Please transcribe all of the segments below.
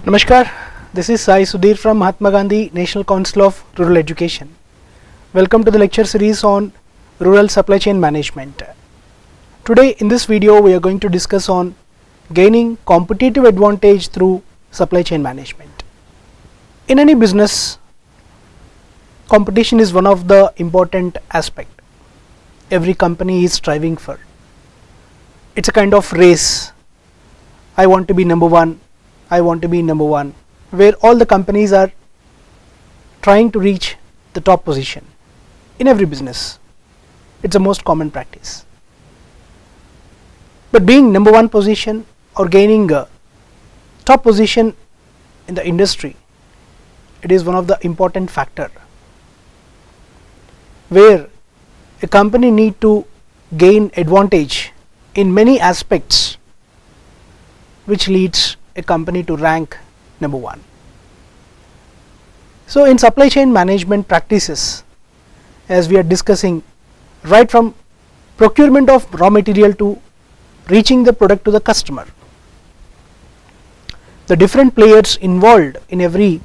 Namaskar, this is Sai Sudhir from Mahatma Gandhi National Council of Rural Education. Welcome to the lecture series on rural supply chain management. Today in this video we are going to discuss on gaining competitive advantage through supply chain management. In any business, competition is one of the important aspect every company is striving for. It's a kind of race. I want to be number one. I want to be number one, where all the companies are trying to reach the top position in every business. It's the most common practice. But being number one position or gaining a top position in the industry, it is one of the important factor where a company need to gain advantage in many aspects, which leads a company to rank number one. So in supply chain management practices, as we are discussing, right from procurement of raw material to reaching the product to the customer, the different players involved in every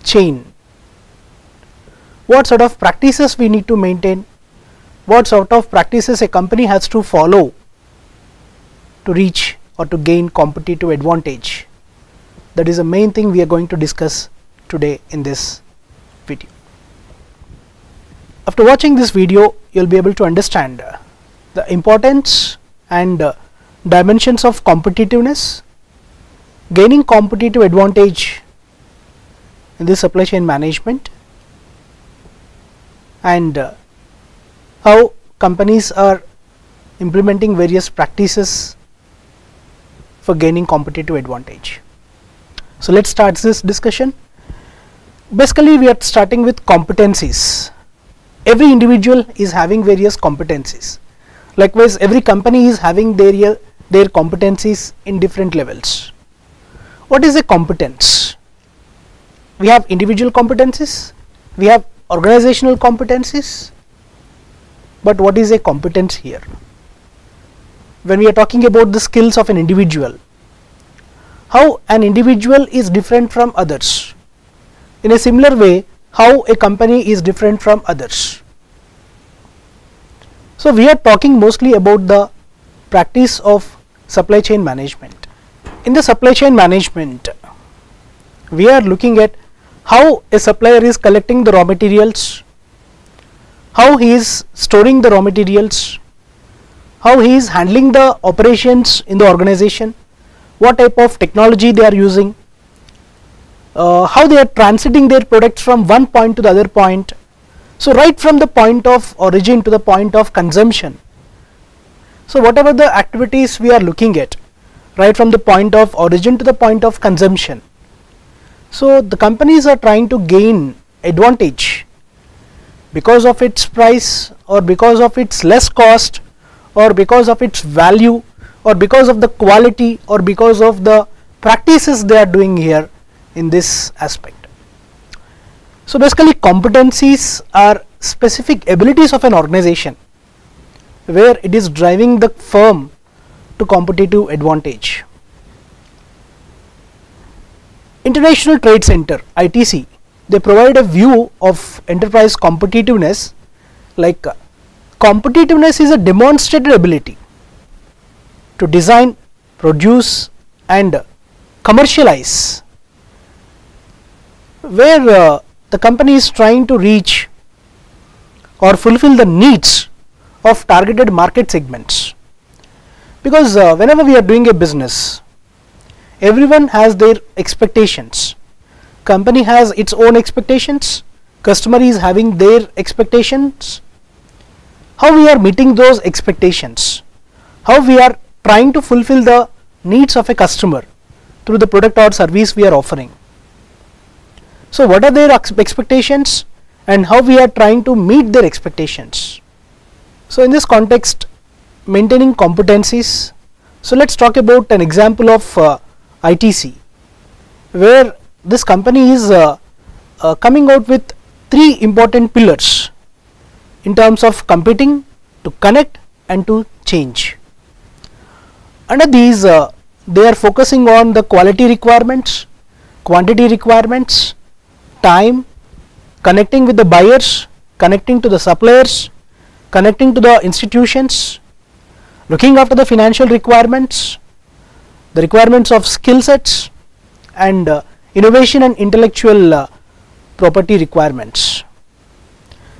chain, what sort of practices we need to maintain, what sort of practices a company has to follow to reach or to gain competitive advantage. That is the main thing we are going to discuss today in this video. After watching this video, you will be able to understand the importance and dimensions of competitiveness, gaining competitive advantage in this supply chain management, and how companies are implementing various practices for gaining competitive advantage. So let's start this discussion. Basically, we are starting with competencies. Every individual is having various competencies. Likewise, every company is having their competencies in different levels. What is a competence? We have individual competencies, we have organizational competencies, but what is a competence here? When we are talking about the skills of an individual, how an individual is different from others. In a similar way, how a company is different from others. So we are talking mostly about the practice of supply chain management. In the supply chain management, we are looking at how a supplier is collecting the raw materials, how he is storing the raw materials, how he is handling the operations in the organization, what type of technology they are using, how they are transiting their products from one point to the other point. So right from the point of origin to the point of consumption. So whatever the activities we are looking at, right from the point of origin to the point of consumption. So the companies are trying to gain advantage because of its price, or because of its less cost, or because of its value, or because of the quality, or because of the practices they are doing here in this aspect. So basically, competencies are specific abilities of an organization where it is driving the firm to competitive advantage. International Trade Center, ITC, they provide a view of enterprise competitiveness like competitiveness is a demonstrated ability to design, produce and commercialize, where the company is trying to reach or fulfill the needs of targeted market segments. Because whenever we are doing a business, everyone has their expectations. Company has its own expectations, customer is having their expectations. How we are meeting those expectations, how we are trying to fulfill the needs of a customer through the product or service we are offering. So what are their expectations and how we are trying to meet their expectations. So in this context, maintaining competencies. So let's talk about an example of ITC, where this company is coming out with three important pillars in terms of competing, to connect and to change. Under these they are focusing on the quality requirements, quantity requirements, time, connecting with the buyers, connecting to the suppliers, connecting to the institutions, looking after the financial requirements, the requirements of skill sets, and innovation and intellectual property requirements.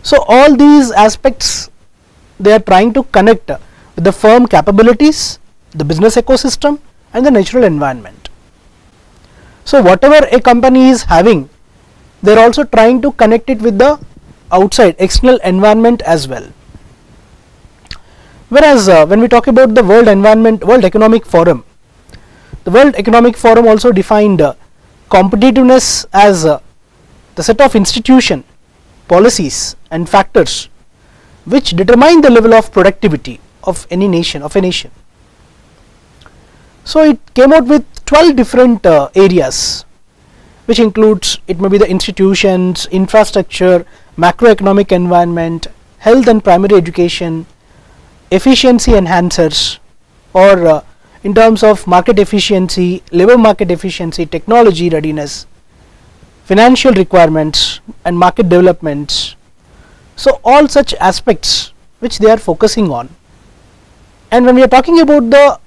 So all these aspects, they are trying to connect with the firm capabilities, the business ecosystem, and the natural environment. So whatever a company is having, they are also trying to connect it with the outside external environment as well. Whereas when we talk about the World Economic Forum, the World Economic Forum also defined competitiveness as the set of institution, policies and factors which determine the level of productivity of any nation, So it came out with 12 different areas, which includes, it may be the institutions, infrastructure, macroeconomic environment, health and primary education, efficiency enhancers, or in terms of market efficiency, labor market efficiency, technology readiness, financial requirements and market developments. So all such aspects which they are focusing on. And when we are talking about the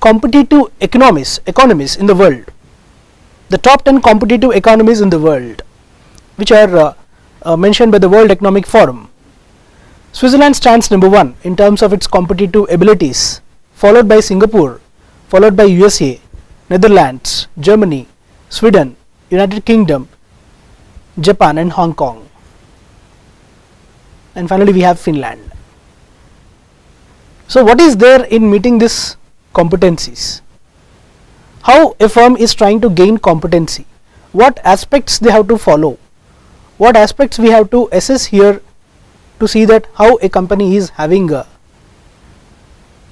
competitive economies in the world, the top 10 competitive economies in the world, which are mentioned by the World Economic Forum, Switzerland stands number 1 in terms of its competitive abilities, followed by Singapore, followed by USA, Netherlands, Germany, Sweden, United Kingdom, Japan and Hong Kong. And finally we have Finland. So what is there in meeting these competencies? How a firm is trying to gain competency? What aspects they have to follow? What aspects we have to assess here to see that how a company is having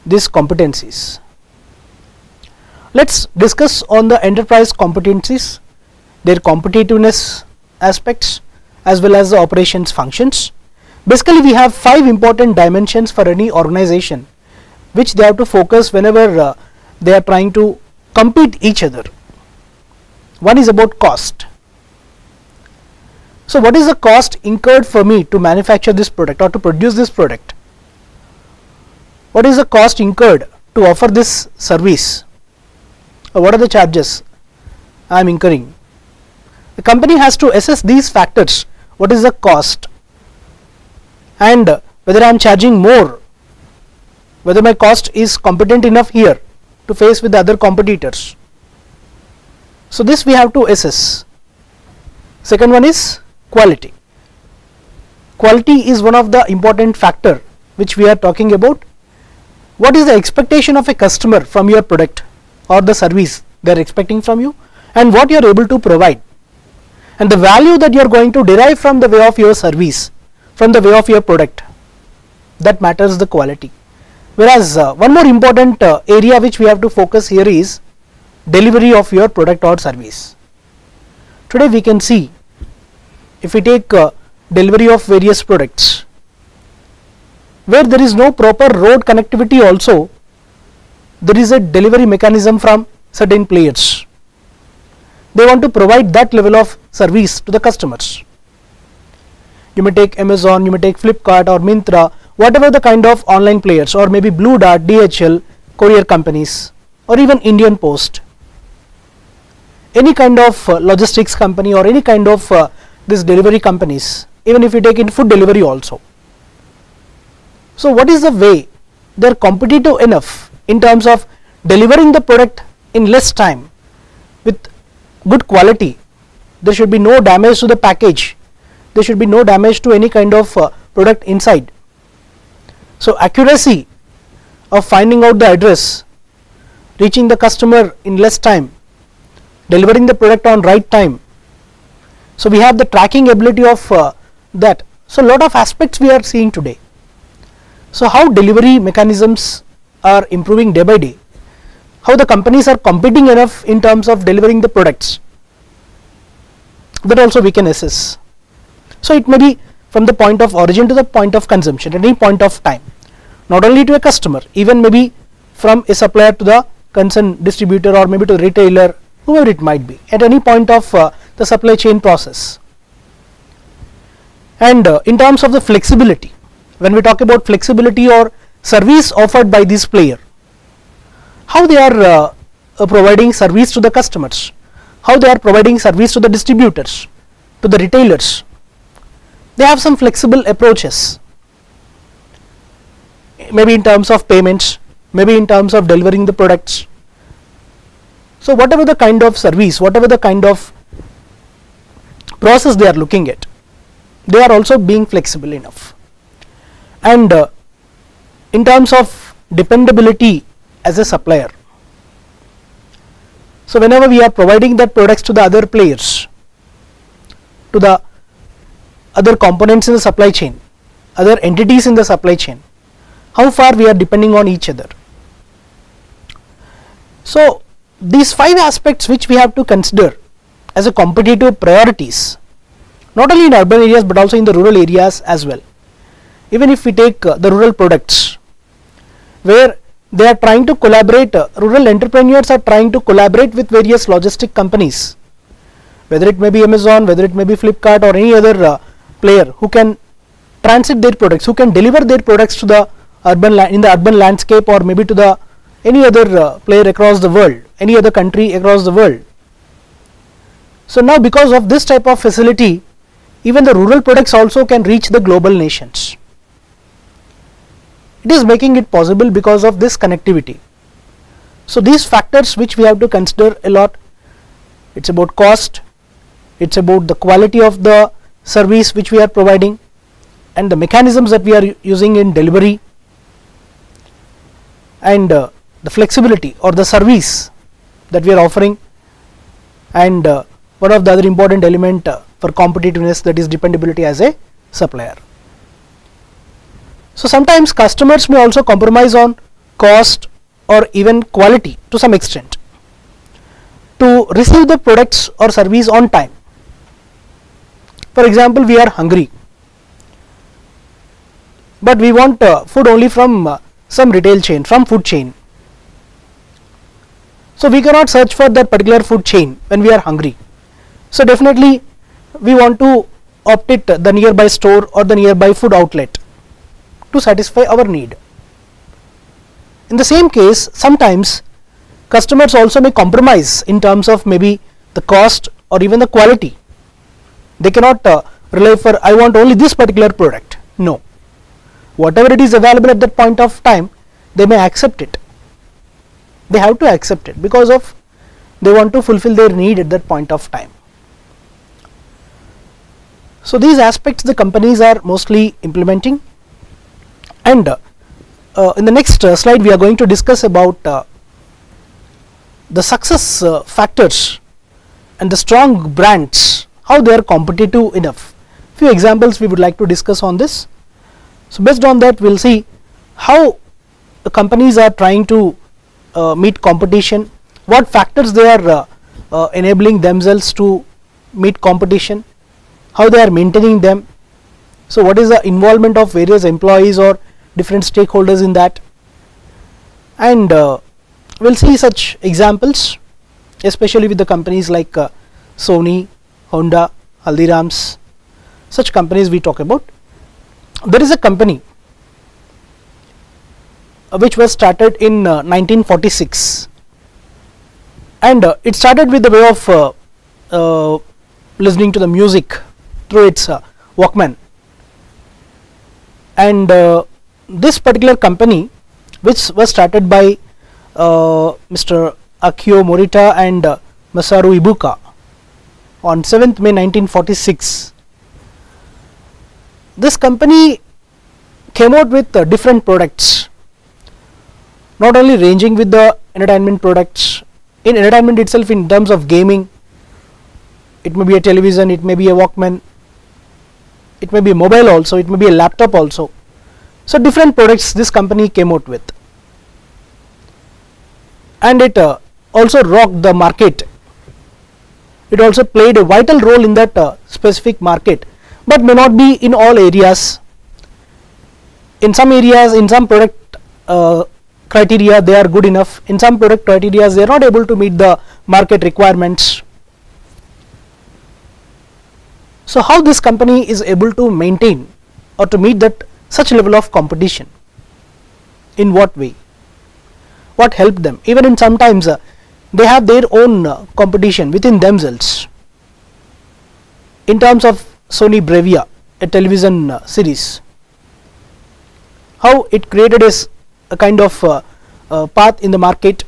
these competencies? Let's discuss on the enterprise competencies, their competitiveness aspects as well as the operations functions. Basically we have 5 important dimensions for any organization which they have to focus whenever they are trying to compete each other. One is about cost. So what is the cost incurred for me to manufacture this product or to produce this product? What is the cost incurred to offer this service? Or what are the charges I am incurring? The company has to assess these factors. What is the cost? And whether I am charging more, whether my cost is competent enough here to face with the other competitors. So this we have to assess. Second one is quality. Quality is one of the important factor which we are talking about. What is the expectation of a customer from your product or the service they are expecting from you, and what you are able to provide, and the value that you are going to derive from the way of your service, from the way of your product, that matters the quality. Whereas one more important area which we have to focus here is delivery of your product or service. Today we can see, if we take delivery of various products, where there is no proper road connectivity also, there is a delivery mechanism from certain players. They want to provide that level of service to the customers. You may take Amazon, you may take Flipkart or Myntra, whatever the kind of online players, or maybe Blue Dart, DHL, courier companies, or even Indian Post. Any kind of logistics company or any kind of this delivery companies, even if you take in food delivery also. So what is the way they are competitive enough in terms of delivering the product in less time with good quality? There should be no damage to the package, there should be no damage to any kind of product inside. So accuracy of finding out the address, reaching the customer in less time, delivering the product on right time. So we have the tracking ability of that. So lot of aspects we are seeing today. So how delivery mechanisms are improving day by day, how the companies are competing enough in terms of delivering the products, that also we can assess. So it may be from the point of origin to the point of consumption at any point of time, not only to a customer, even maybe from a supplier to the concerned distributor or maybe to the retailer, whoever it might be at any point of the supply chain process. And in terms of the flexibility, when we talk about flexibility or service offered by this player, how they are providing service to the customers, how they are providing service to the distributors, to the retailers. They have some flexible approaches, maybe in terms of payments, maybe in terms of delivering the products. So whatever the kind of service, whatever the kind of process they are looking at, they are also being flexible enough. And in terms of dependability as a supplier, so whenever we are providing that products to the other players, to the other components in the supply chain, other entities in the supply chain, how far we are depending on each other. So these 5 aspects which we have to consider as a competitive priorities, not only in urban areas but also in the rural areas as well. Even if we take the rural products, where they are trying to collaborate, rural entrepreneurs are trying to collaborate with various logistic companies, whether it may be Amazon, whether it may be Flipkart or any other player who can transit their products, who can deliver their products to the in the urban landscape, or maybe to the any other player across the world, any other country across the world. So now because of this type of facility, even the rural products also can reach the global nations. It is making it possible because of this connectivity. So these factors which we have to consider a lot, it's about cost, it's about the quality of the service which we are providing, and the mechanisms that we are using in delivery, and the flexibility or the service that we are offering, and one of the other important element for competitiveness, that is dependability as a supplier. So sometimes customers may also compromise on cost or even quality to some extent to receive the products or service on time. For example, we are hungry, but we want food only from some retail chain, from food chain. So we cannot search for that particular food chain when we are hungry. So definitely we want to opt it the nearby store or the nearby food outlet to satisfy our need. In the same case, sometimes customers also may compromise in terms of maybe the cost or even the quality. They cannot rely for, I want only this particular product. No, whatever it is available at that point of time, they may accept it. They have to accept it because of they want to fulfill their need at that point of time. So these aspects the companies are mostly implementing, and in the next slide we are going to discuss about the success factors and the strong brands, how they are competitive enough. Few examples we would like to discuss on this. So based on that we will see how the companies are trying to meet competition, what factors they are enabling themselves to meet competition, how they are maintaining them. So what is the involvement of various employees or different stakeholders in that, and we will see such examples especially with the companies like Sony, Honda, Haldirams, such companies we talk about. There is a company which was started in 1946, and it started with the way of listening to the music through its Walkman, and this particular company, which was started by Mr. Akio Morita and Masaru Ibuka on 7th May 1946. This company came out with different products, not only ranging with the entertainment products, in entertainment itself in terms of gaming, it may be a television, it may be a Walkman, it may be a mobile also, it may be a laptop also. So different products this company came out with, and it also rocked the market. It also played a vital role in that specific market, but may not be in all areas. In some areas, in some product criteria they are good enough, in some product criteria they are not able to meet the market requirements. So how this company is able to maintain or to meet that such level of competition? In what way? What helped them? Even in sometimes they have their own competition within themselves. In terms of Sony Bravia, a television series, how it created a kind of path in the market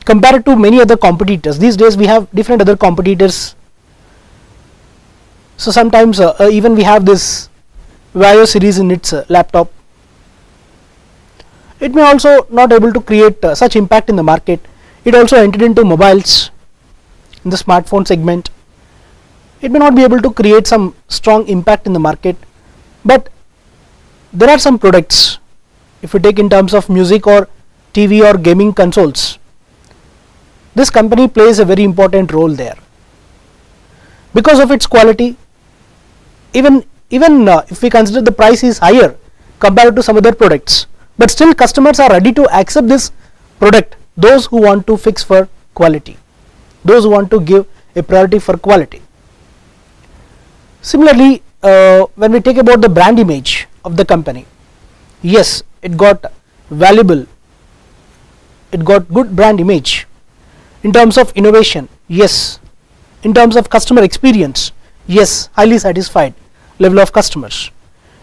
compared to many other competitors. These days we have different other competitors. So sometimes even we have this Vaio series in its laptop. It may also not able to create such impact in the market. It also entered into mobiles, in the smartphone segment. It may not be able to create some strong impact in the market, but there are some products, if you take in terms of music or TV or gaming consoles, this company plays a very important role there because of its quality. Even if we consider the price is higher compared to some other products, but still customers are ready to accept this product, those who want to fix for quality, those who want to give a priority for quality. Similarly, when we take about the brand image of the company, yes, it got valuable, it got good brand image. In terms of innovation, yes. In terms of customer experience, yes, highly satisfied level of customers.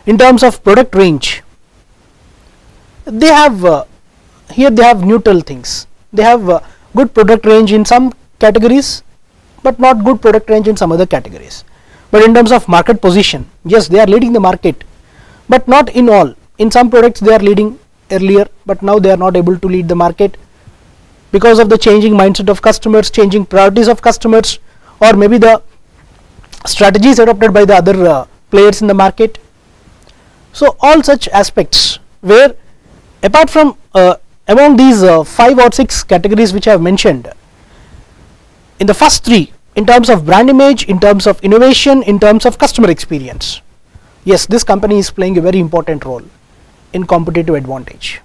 In terms of product range, they have here they have neutral things. They have good product range in some categories, but not good product range in some other categories. But in terms of market position, yes, they are leading the market, but not in all. In some products they are leading earlier, but now they are not able to lead the market because of the changing mindset of customers, changing priorities of customers, or maybe the strategies adopted by the other players in the market. So all such aspects where, apart from among these 5 or 6 categories which I have mentioned, in the first 3, in terms of brand image, in terms of innovation, in terms of customer experience, yes, this company is playing a very important role in competitive advantage.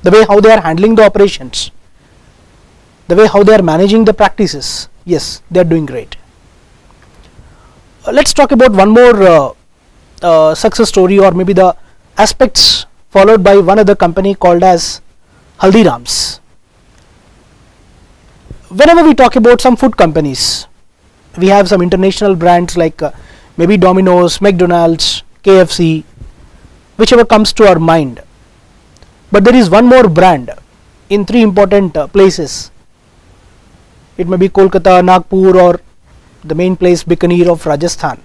The way how they are handling the operations, the way how they are managing the practices, yes, they are doing great. Let's talk about one more success story, or maybe the aspects followed by one other company called as Haldiram's. Whenever we talk about some food companies, we have some international brands like maybe Domino's, McDonald's, KFC, whichever comes to our mind. But there is one more brand in 3 important places. It may be Kolkata, Nagpur, or the main place Bikaner of Rajasthan.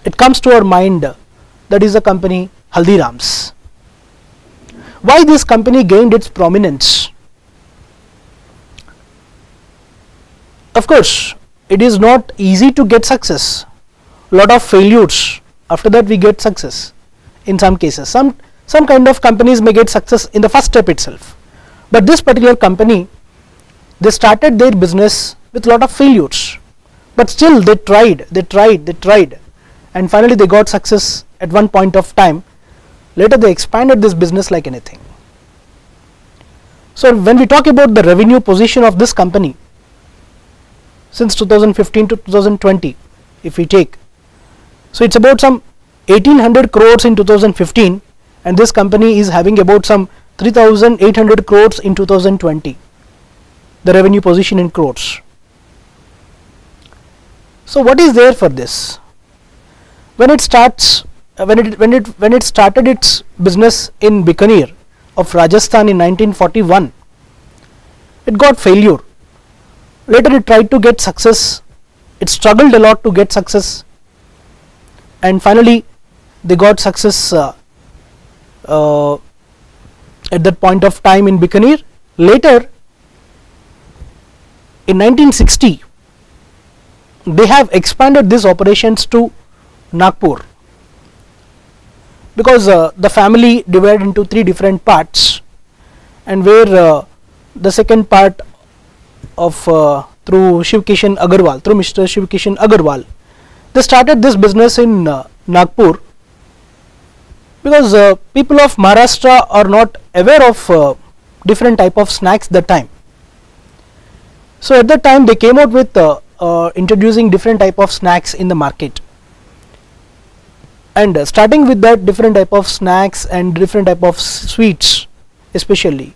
It comes to our mind, that is the company Haldiram's. Why this company gained its prominence? Of course, it is not easy to get success. Lot of failures. After that we get success. In some cases, some kind of companies may get success in the first step itself. But this particular company, they started their business with lot of failures. But still they tried, and finally they got success at one point of time. Later they expanded this business like anything. So when we talk about the revenue position of this company, since 2015 to 2020, if we take, so it's about some 1800 crores in 2015, and this company is having about some 3800 crores in 2020, the revenue position in crores. So what is there for this? When it starts, when it started its business in Bikaner of Rajasthan in 1941, it got failure. Later it tried to get success. It struggled a lot to get success, and finally they got success at that point of time in Bikaner. Later in 1960 they have expanded these operations to Nagpur, because the family divided into 3 different parts, and where the second part of through Mr. Shivkishan Agarwal, they started this business in Nagpur, because people of Maharashtra are not aware of different type of snacks that time. So at that time they came out with introducing different type of snacks in the market, and starting with that different type of snacks and different type of sweets, especially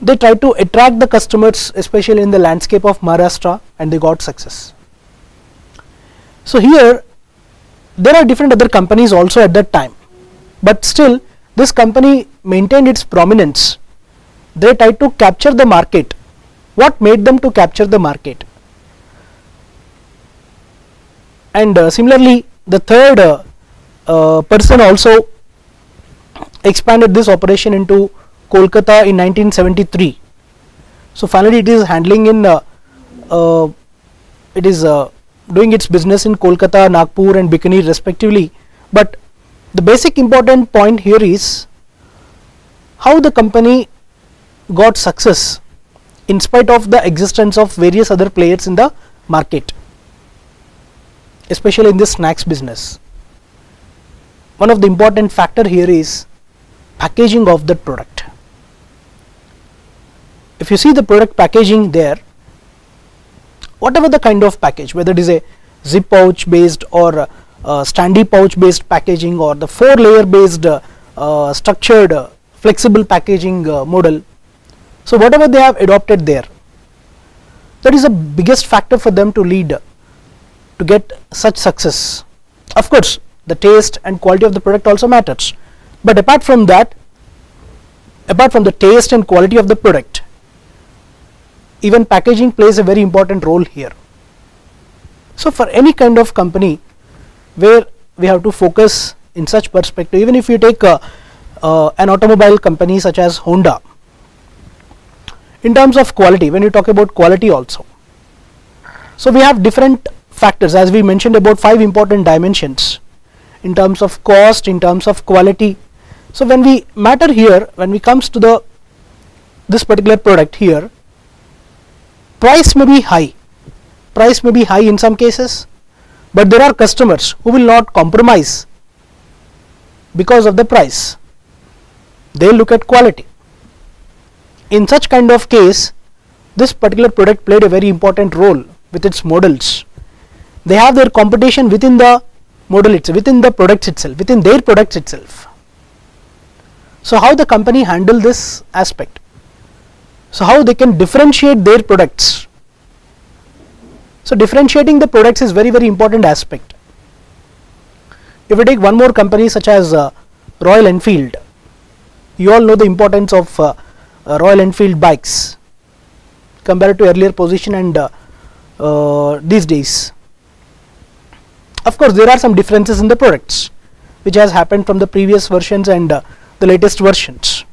they try to attract the customers, especially in the landscape of Maharashtra, and they got success. So here there are different other companies also at that time, but still this company maintained its prominence. They tried to capture the market. What made them to capture the market? And similarly the third person also expanded this operation into Kolkata in 1973. So finally it is handling in doing its business in Kolkata, Nagpur and Bikaner respectively. But the basic important point here is how the company got success in spite of the existence of various other players in the market, especially in this snacks business. One of the important factor here is packaging of the product. If you see the product packaging there, whatever the kind of package, whether it is a zip pouch based or standy pouch based packaging or the 4-layer based structured flexible packaging model, so whatever they have adopted there, that is the biggest factor for them to lead to get such success. Of course the taste and quality of the product also matters, but apart from that, apart from the taste and quality of the product, even packaging plays a very important role here. So for any kind of company where we have to focus in such perspective, even if you take an automobile company such as Honda, in terms of quality, when you talk about quality also, so we have different factors, as we mentioned, about 5 important dimensions in terms of cost, in terms of quality. So when we matter here, when we comes to this particular product here, price may be high, in some cases, but there are customers who will not compromise because of the price. They look at quality. In such kind of case, this particular product played a very important role with its models. They have their competition within the model itself, within the products itself, within their products itself. So how the company handle this aspect? So how they can differentiate their products? So differentiating the products is very important aspect. If we take one more company such as Royal Enfield, you all know the importance of Royal Enfield bikes compared to earlier position and these days. Of course there are some differences in the products which has happened from the previous versions and the latest versions,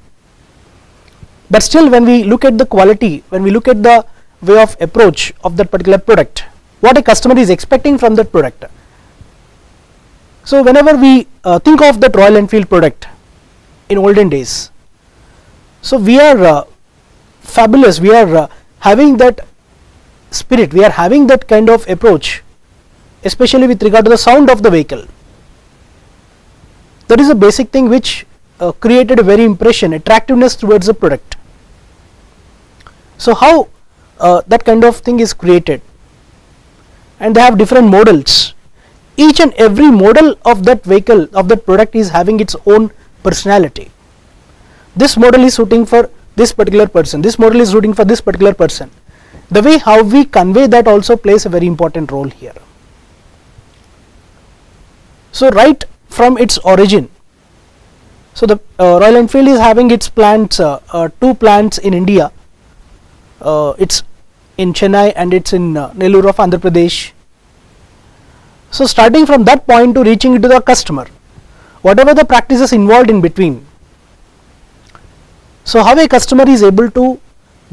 but still when we look at the quality, when we look at the way of approach of that particular product, what a customer is expecting from that product. So whenever we think of that Royal Enfield product in olden days, so we are fabulous, we are having that spirit, we are having that kind of approach, especially with regard to the sound of the vehicle. That is a basic thing which created a very impression, attractiveness towards the product. So how that kind of thing is created, and they have different models. Each and every model of that vehicle, of that product, is having its own personality. This model is suiting for this particular person, this model is suiting for this particular person. The way how we convey that also plays a very important role here. So right from its origin, so the Royal Enfield is having its plants, 2 plants in India. It's in Chennai and it's in Nellore of Andhra Pradesh. So starting from that point to reaching it to the customer, whatever the practices involved in between, so how a customer is able to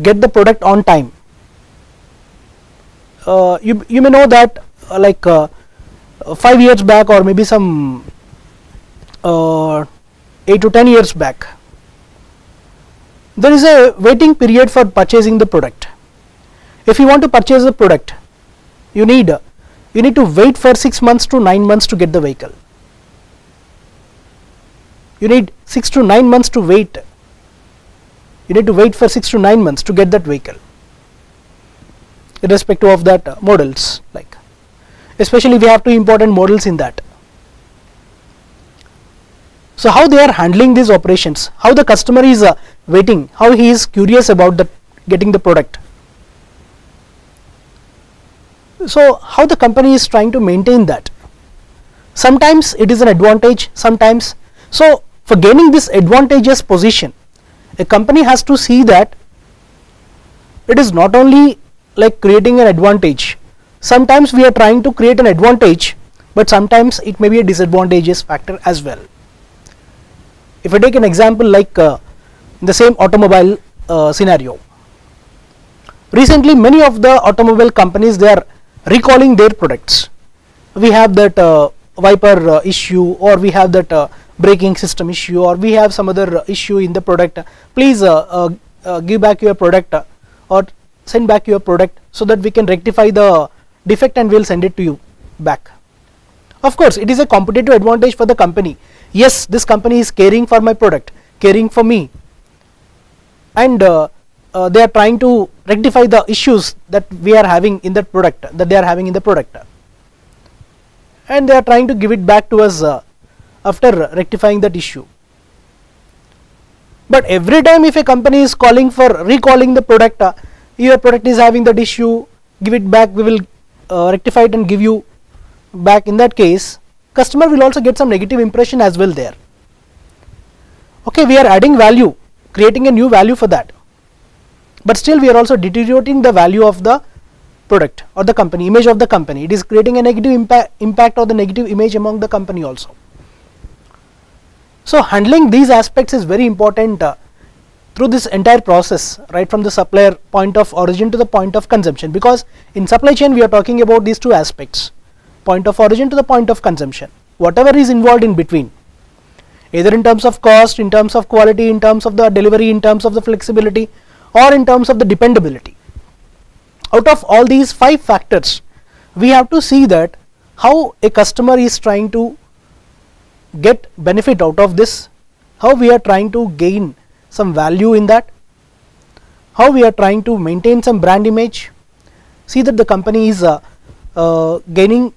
get the product on time. You may know that like 5 years back, or maybe some 8 to 10 years back, there is a waiting period for purchasing the product. If you want to purchase the product, you need to wait for 6 months to 9 months to get the vehicle. you need 6 to 9 months to wait. You need to wait for 6 to 9 months to get that vehicle, irrespective of that models, like especially we have two important models in that. So how they are handling these operations, how the customer is waiting, how he is curious about the getting the product. So how the company is trying to maintain that. Sometimes it is an advantage, sometimes. So for gaining this advantageous position, a company has to see that it is not only like creating an advantage. Sometimes we are trying to create an advantage, but sometimes it may be a disadvantageous factor as well. If I take an example like the same automobile scenario, recently many of the automobile companies, they are recalling their products. We have that wiper issue, or we have that braking system issue, or we have some other issue in the product. Please give back your product or send back your product so that we can rectify the defect and we will send it to you back. Of course, it is a competitive advantage for the company. Yes, this company is caring for my product, caring for me, and they are trying to rectify the issues that we are having in that product, that they are having in the product, and they are trying to give it back to us after rectifying that issue. But every time if a company is calling for recalling the product, your product is having that issue, give it back, we will rectify it and give you back, in that case customer will also get some negative impression as well there. Okay, we are adding value, creating a new value for that, but still we are also deteriorating the value of the product or the company, image of the company. It is creating a negative impact or the negative image among the company also. So handling these aspects is very important through this entire process, right from the supplier point of origin to the point of consumption, because in supply chain we are talking about these two aspects, point of origin to the point of consumption. Whatever is involved in between, either in terms of cost, in terms of quality, in terms of the delivery, in terms of the flexibility, or in terms of the dependability. Out of all these 5 factors, we have to see that how a customer is trying to get benefit out of this, how we are trying to gain some value in that, how we are trying to maintain some brand image, see that the company is gaining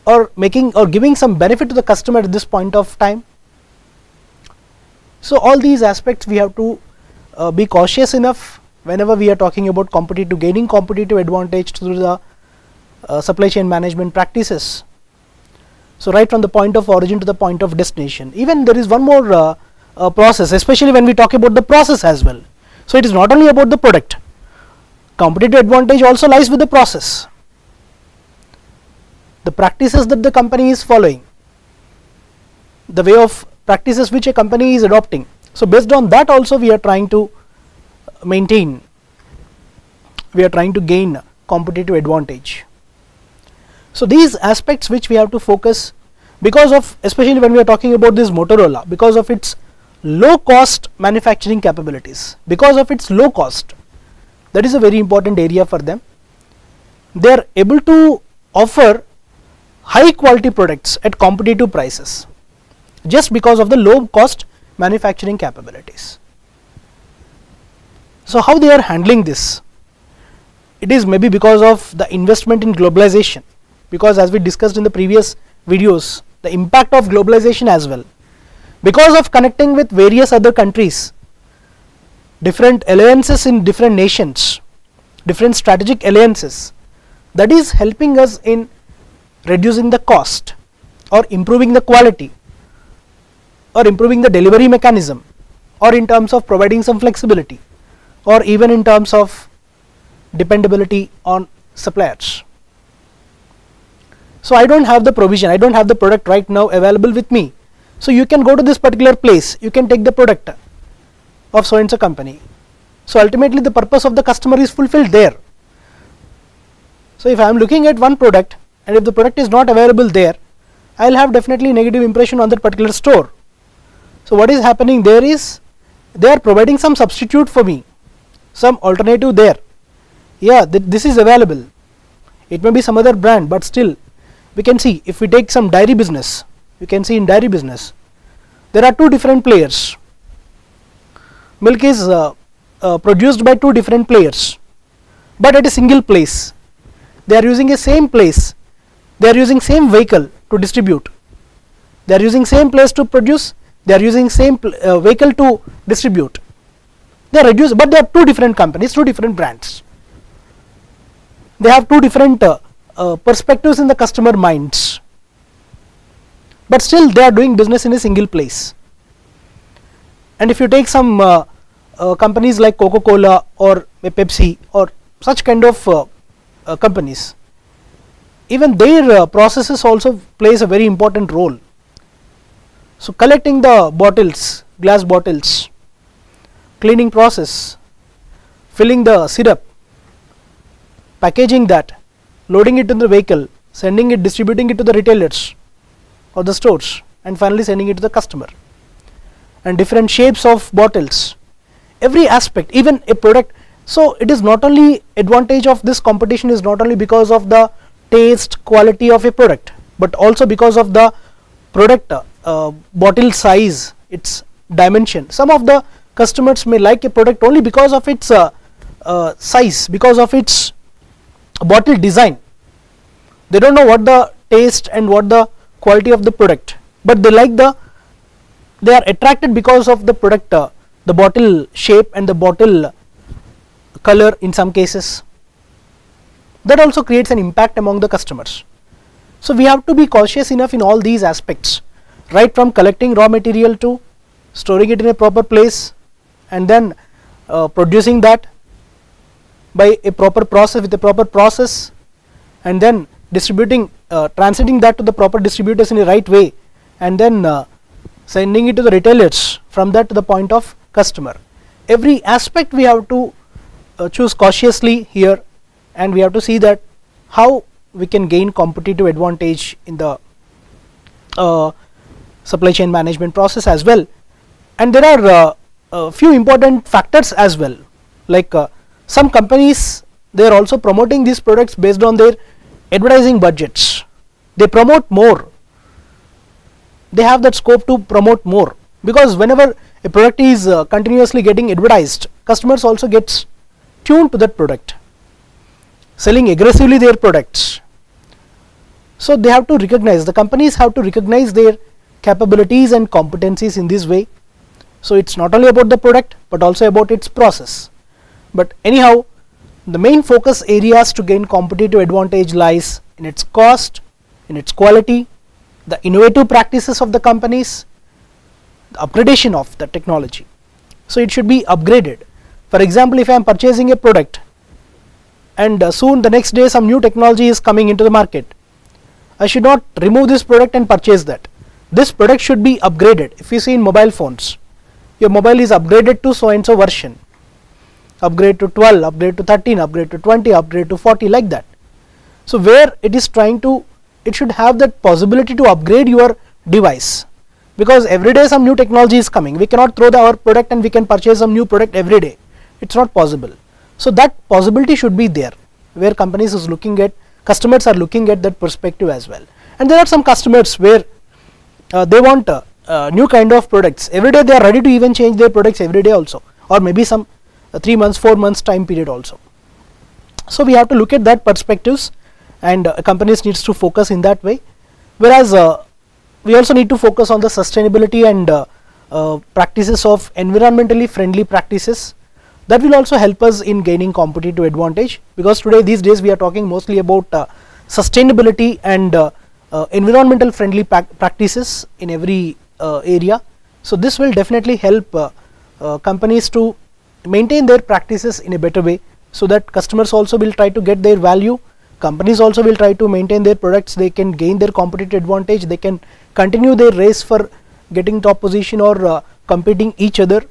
or making or giving some benefit to the customer at this point of time. So all these aspects we have to be cautious enough whenever we are talking about gaining competitive advantage through the supply chain management practices. So right from the point of origin to the point of destination. Even there is one more process, especially when we talk about the process as well. So it is not only about the product, competitive advantage also lies with the process, the practices that the company is following, the way of practices which a company is adopting. So based on that also we are trying to maintain, we are trying to gain competitive advantage. So these aspects which we have to focus, because of, especially when we are talking about this Motorola, because of its low cost manufacturing capabilities, because of its low cost, that is a very important area for them. They are able to offer high quality products at competitive prices just because of the low cost manufacturing capabilities. So how they are handling this? It is maybe because of the investment in globalization, because as we discussed in the previous videos, the impact of globalization as well, because of connecting with various other countries, different alliances in different nations, different strategic alliances, that is helping us in reducing the cost or improving the quality or improving the delivery mechanism, or in terms of providing some flexibility, or even in terms of dependability on suppliers. So I don't have the provision, I don't have the product right now available with me, so you can go to this particular place, you can take the product of so and so company. So ultimately the purpose of the customer is fulfilled there. So if I am looking at one product and if the product is not available there, I will have definitely negative impression on that particular store. So what is happening there is, they are providing some substitute for me, some alternative there. Yeah, this is available, it may be some other brand, but still we can see, if we take some dairy business, you can see in dairy business, there are two different players. Milk is produced by two different players, but at a single place. They are using a same place, they are using same vehicle to distribute, they are using same place to produce, they are using same vehicle to distribute. They are reduced, but they are two different companies, two different brands. They have two different perspectives in the customer minds, but still they are doing business in a single place. And if you take some companies like Coca-Cola or Pepsi or such kind of companies, even their processes also plays a very important role. So collecting the bottles, glass bottles, cleaning process, filling the syrup, packaging that, loading it in the vehicle, sending it, distributing it to the retailers or the stores, and finally sending it to the customer. And different shapes of bottles, every aspect, even a product. So it is not only advantage of this competition is not only because of the taste, quality of a product, but also because of the product bottle size, its dimension. Some of the customers may like a product only because of its size, because of its bottle design. They don't know what the taste and what the quality of the product, but they are attracted because of the product, the bottle shape and the bottle color in some cases. That also creates an impact among the customers. So we have to be cautious enough in all these aspects, right from collecting raw material to storing it in a proper place, and then producing that by a proper process, with a proper process, and then distributing, transiting that to the proper distributors in a right way, and then sending it to the retailers, from that to the point of customer. Every aspect we have to choose cautiously here, and we have to see that how we can gain competitive advantage in the supply chain management process as well. And there are a few important factors as well, like some companies, they are also promoting these products based on their advertising budgets. They promote more, they have that scope to promote more, because whenever a product is continuously getting advertised, customers also gets tuned to that product, selling aggressively their products. So they have to recognize, the companies have to recognize their capabilities and competencies in this way. So it's not only about the product but also about its process. But anyhow, the main focus areas to gain competitive advantage lies in its cost, in its quality, the innovative practices of the companies, the upgradation of the technology. So it should be upgraded. For example, if I am purchasing a product and soon the next day some new technology is coming into the market, I should not remove this product and purchase that. This product should be upgraded. If you see in mobile phones, your mobile is upgraded to so and so version, upgrade to 12, upgrade to 13, upgrade to 20, upgrade to 40, like that. So where it is trying to, it should have that possibility to upgrade your device, because every day some new technology is coming. We cannot throw our product and we can purchase some new product every day. It's not possible. So that possibility should be there, where companies is looking at, customers are looking at that perspective as well. And there are some customers where they want new kind of products every day. They are ready to even change their products every day also, or maybe some 3 months, 4 months time period also. So we have to look at that perspectives, and companies needs to focus in that way. Whereas we also need to focus on the sustainability and practices of environmentally friendly practices. That will also help us in gaining competitive advantage, because today, these days, we are talking mostly about sustainability and environmental friendly practices in every area. So this will definitely help companies to maintain their practices in a better way, so that customers also will try to get their value, companies also will try to maintain their products, they can gain their competitive advantage, they can continue their race for getting top position or competing each other.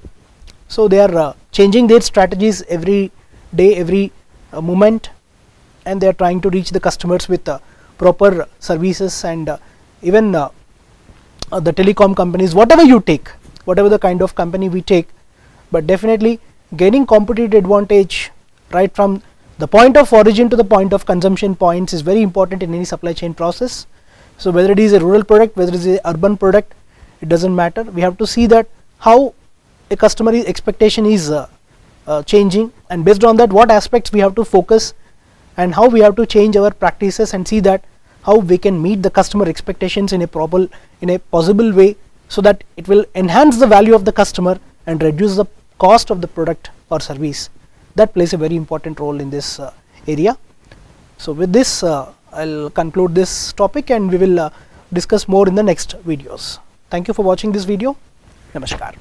So they are changing their strategies every day, every moment, and they are trying to reach the customers with proper services. And even the telecom companies, whatever you take, whatever the kind of company we take, but definitely gaining competitive advantage right from the point of origin to the point of consumption points is very important in any supply chain process. So whether it is a rural product, whether it is a urban product, it doesn't matter. We have to see that how a customer expectation is changing, and based on that what aspects we have to focus and how we have to change our practices, and see that how we can meet the customer expectations in a possible way, so that it will enhance the value of the customer and reduce the cost of the product or service. That plays a very important role in this area. So with this I'll conclude this topic, and we will discuss more in the next videos. Thank you for watching this video. Namaskar.